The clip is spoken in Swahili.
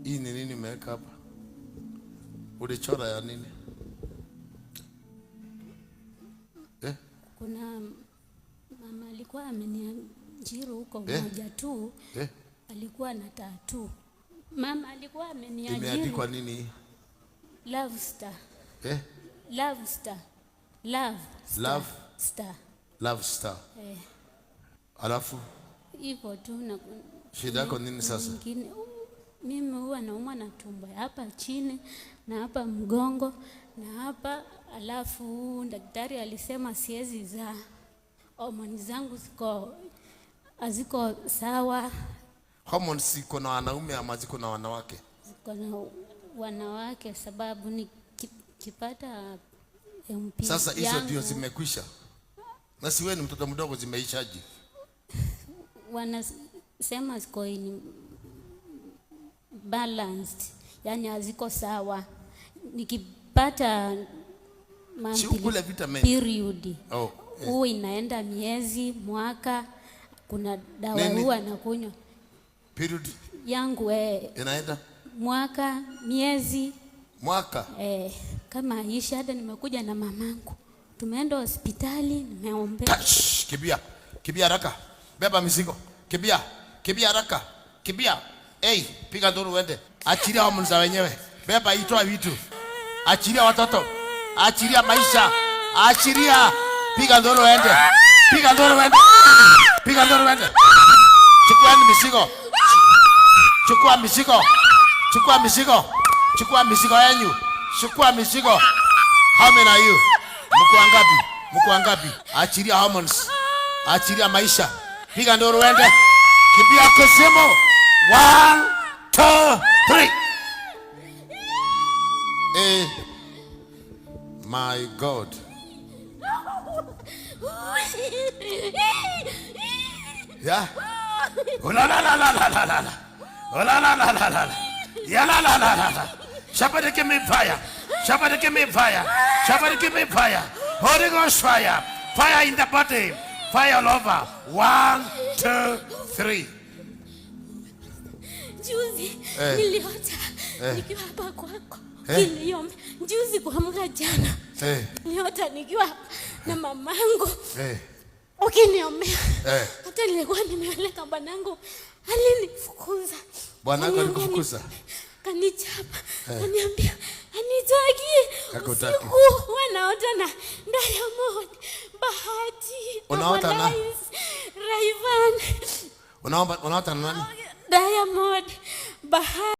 Hii ni nini umeweka hapa? Ulichora ya nini? Kuna mama alikuwa ameniajiri huko moja tu. Alikuwa na tattoo. Mama alikuwa ameniajiri. Imeandikwa nini? Love Star. Love Star. Love Star. Alafu hivyo tu. Na shida yako nini sasa? Mimi huwa naumwa na tumbo hapa chini na hapa mgongo na hapa, alafu daktari alisema siwezi zaa. Homoni zangu haziko sawa. Hormones ziko na wanaume ama ziko na wanawake? Ziko na wanawake, sababu nikipata MP. Sasa hizo ndio zimekwisha. Na si wewe ni mtoto mdogo, zimeishaje? Wanasema ziko in balanced, yani haziko sawa. Nikipata period huwa inaenda miezi, mwaka. Kuna dawa huwa nakunywa. Period yangu inaenda mwaka, miezi, mwaka. Kama Aisha, hata nimekuja na mamangu, tumeenda hospitali, nimeombea. Kimbia haraka, beba mizigo. Kimbia haraka, kimbia. Piga nduru uende. Achilia homoni za wenyewe. Beba, itoa vitu. Achilia watoto. Achilia maisha. Achilia. Piga nduru uende. Piga nduru uende. Piga nduru uende. Chukua mizigo. Chukua mizigo. Chukua mizigo. Chukua mizigo yenu. Chukua mizigo. How many are you? Mko wangapi? Achilia hormones. Achilia maisha. Piga nduru uende. Kimbia kusemo. 1, 2, 3. My God. Yeah. Somebody give me fire. Somebody give me fire. Somebody give me fire. Holy Ghost fire. Fire in the body. Fire all over. 1, 2, 3. Juzi niliota nikiwa hapa kwako. Niliomba juzi kuamka jana. Niliota nikiwa na mamangu. Ukiniombea. Hata nilikuwa nimeeleka bwanangu alinifukuza. Bwanangu alikufukuza? Kanichapa. Kaniambia anitaki. Usiku wanaota na Diamond, Bahati. Unaota na Rayvanny. Unaota na nani? Diamond, Bahati.